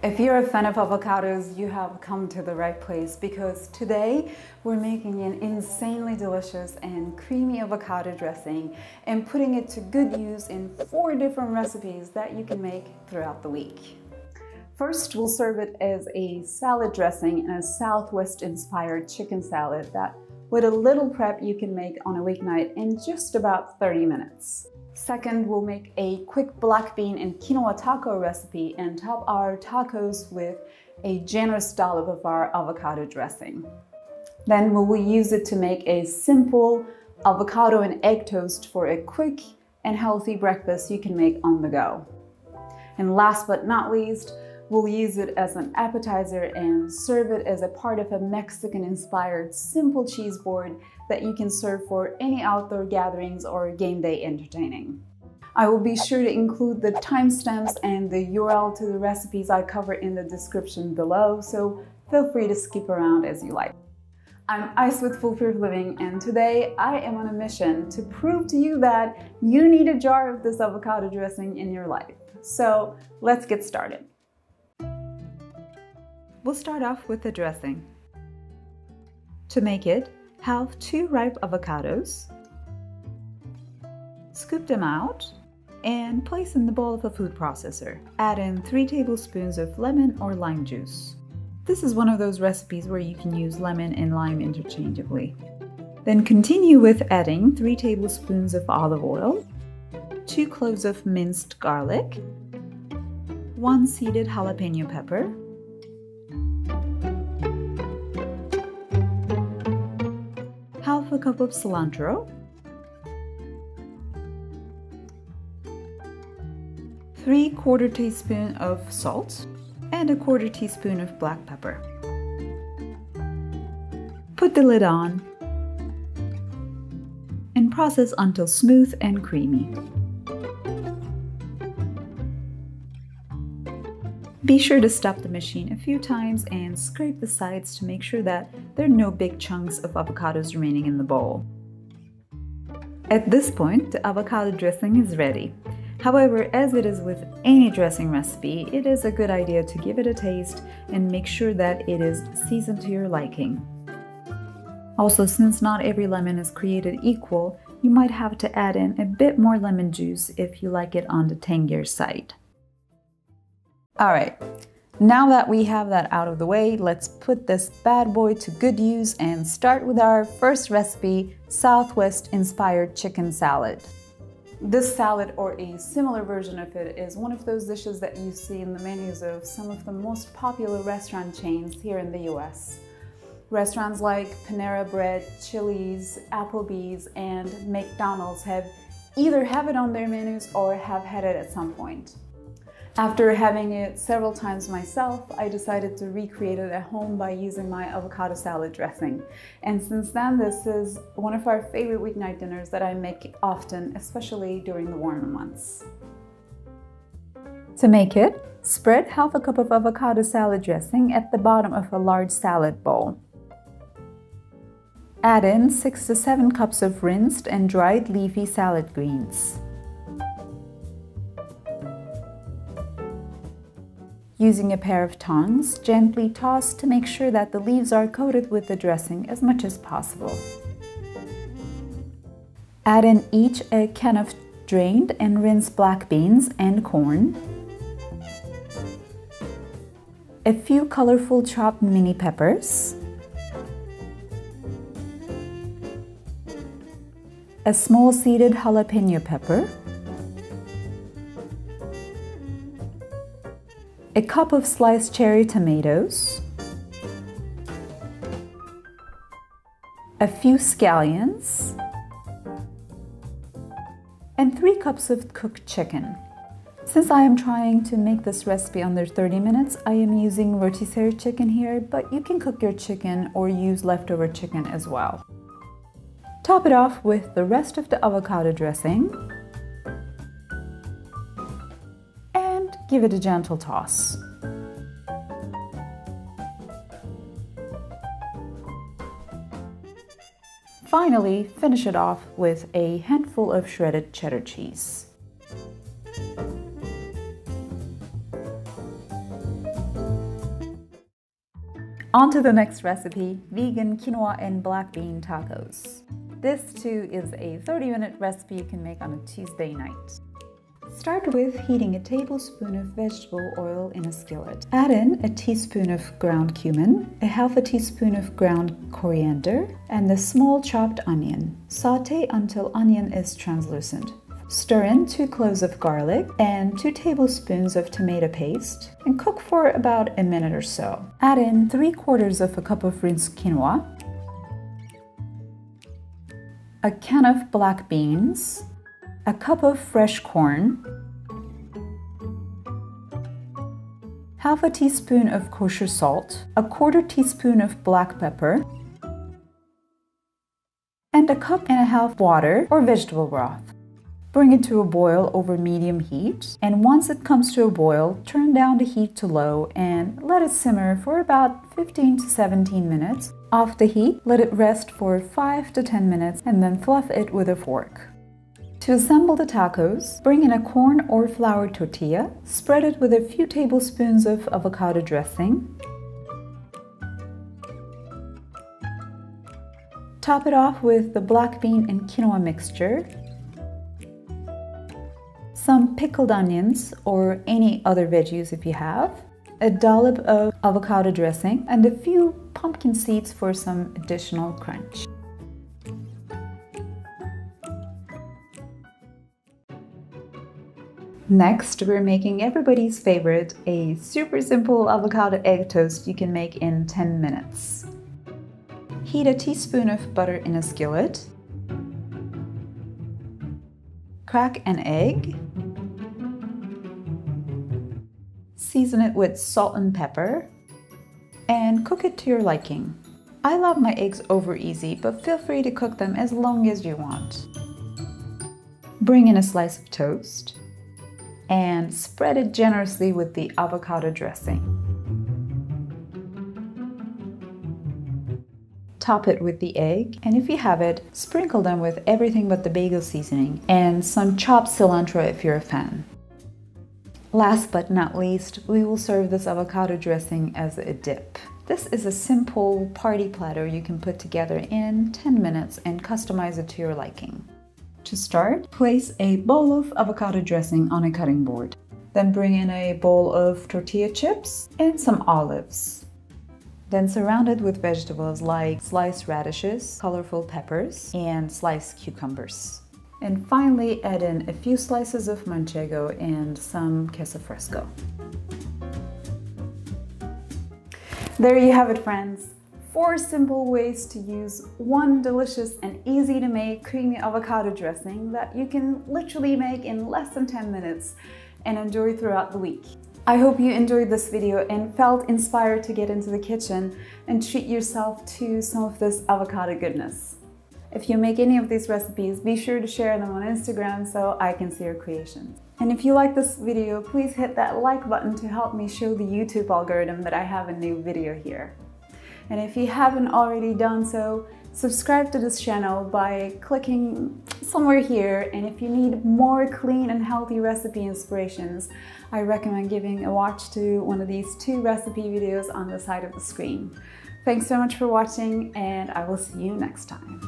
If you're a fan of avocados, you have come to the right place because today we're making an insanely delicious and creamy avocado dressing and putting it to good use in 4 different recipes that you can make throughout the week. First, we'll serve it as a salad dressing in a Southwest-inspired chicken salad that, with a little prep, you can make on a weeknight in just about 30 minutes. Second, we'll make a quick black bean and quinoa taco recipe and top our tacos with a generous dollop of our avocado dressing. Then we will use it to make a simple avocado and egg toast for a quick and healthy breakfast you can make on the go. And last but not least, we'll use it as an appetizer and serve it as a part of a Mexican-inspired simple cheese board that you can serve for any outdoor gatherings or game day entertaining. I will be sure to include the timestamps and the URL to the recipes I cover in the description below, so feel free to skip around as you like. I'm Ice with Foolproof Living, and today I am on a mission to prove to you that you need a jar of this avocado dressing in your life. So let's get started. We'll start off with the dressing. To make it, have 2 ripe avocados, scoop them out, and place in the bowl of a food processor. Add in 3 tablespoons of lemon or lime juice. This is one of those recipes where you can use lemon and lime interchangeably. Then continue with adding 3 tablespoons of olive oil, 2 cloves of minced garlic, 1 seeded jalapeno pepper, half a cup of cilantro, 3/4 teaspoon of salt, and 1/4 teaspoon of black pepper. Put the lid on and process until smooth and creamy. Be sure to stop the machine a few times and scrape the sides to make sure that there are no big chunks of avocados remaining in the bowl. At this point, the avocado dressing is ready. However, as it is with any dressing recipe, it is a good idea to give it a taste and make sure that it is seasoned to your liking. Also, since not every lemon is created equal, you might have to add in a bit more lemon juice if you like it on the tangier side. Alright, now that we have that out of the way, let's put this bad boy to good use and start with our first recipe, Southwest-inspired chicken salad. This salad, or a similar version of it, is one of those dishes that you see in the menus of some of the most popular restaurant chains here in the US. Restaurants like Panera Bread, Chili's, Applebee's, and McDonald's either have it on their menus or have had it at some point. After having it several times myself, I decided to recreate it at home by using my avocado salad dressing. And since then, this is one of our favorite weeknight dinners that I make often, especially during the warmer months. To make it, spread half a cup of avocado salad dressing at the bottom of a large salad bowl. Add in 6 to 7 cups of rinsed and dried leafy salad greens. Using a pair of tongs, gently toss to make sure that the leaves are coated with the dressing as much as possible. Add in each a can of drained and rinsed black beans and corn, a few colorful chopped mini peppers, a small seeded jalapeno pepper, a cup of sliced cherry tomatoes, a few scallions, and 3 cups of cooked chicken. Since I am trying to make this recipe under 30 minutes, I am using rotisserie chicken here, but you can cook your chicken or use leftover chicken as well. Top it off with the rest of the avocado dressing, give it a gentle toss. Finally, finish it off with a handful of shredded cheddar cheese. On to the next recipe, vegan quinoa and black bean tacos. This too is a 30-minute recipe you can make on a Tuesday night. Start with heating a tablespoon of vegetable oil in a skillet. Add in a teaspoon of ground cumin, a half a teaspoon of ground coriander, and a small chopped onion. Sauté until onion is translucent. Stir in 2 cloves of garlic and 2 tablespoons of tomato paste and cook for about a minute or so. Add in 3/4 cup of rinsed quinoa, a can of black beans, a cup of fresh corn, half a teaspoon of kosher salt, a 1/4 teaspoon of black pepper, and a cup and a half water or vegetable broth. Bring it to a boil over medium heat, and once it comes to a boil, turn down the heat to low and let it simmer for about 15 to 17 minutes. Off the heat, let it rest for 5 to 10 minutes and then fluff it with a fork. To assemble the tacos, bring in a corn or flour tortilla, spread it with a few tablespoons of avocado dressing. Top it off with the black bean and quinoa mixture, some pickled onions or any other veggies if you have, a dollop of avocado dressing, and a few pumpkin seeds for some additional crunch. Next, we're making everybody's favorite, a super simple avocado egg toast you can make in 10 minutes. Heat a teaspoon of butter in a skillet. Crack an egg. Season it with salt and pepper. And cook it to your liking. I love my eggs over easy, but feel free to cook them as long as you want. Bring in a slice of toast and spread it generously with the avocado dressing. Top it with the egg, and if you have it, sprinkle them with everything but the bagel seasoning and some chopped cilantro if you're a fan. Last but not least, we will serve this avocado dressing as a dip. This is a simple party platter you can put together in 10 minutes and customize it to your liking. To start, place a bowl of avocado dressing on a cutting board. Then bring in a bowl of tortilla chips and some olives. Then surround it with vegetables like sliced radishes, colorful peppers, and sliced cucumbers. And finally, add in a few slices of manchego and some queso fresco. There you have it, friends. 4 simple ways to use one delicious and easy to make creamy avocado dressing that you can literally make in less than 10 minutes and enjoy throughout the week. I hope you enjoyed this video and felt inspired to get into the kitchen and treat yourself to some of this avocado goodness. If you make any of these recipes, be sure to share them on Instagram so I can see your creations. And if you like this video, please hit that like button to help me show the YouTube algorithm that I have a new video here. And if you haven't already done so, subscribe to this channel by clicking somewhere here. And if you need more clean and healthy recipe inspirations, I recommend giving a watch to one of these 2 recipe videos on the side of the screen. Thanks so much for watching, and I will see you next time.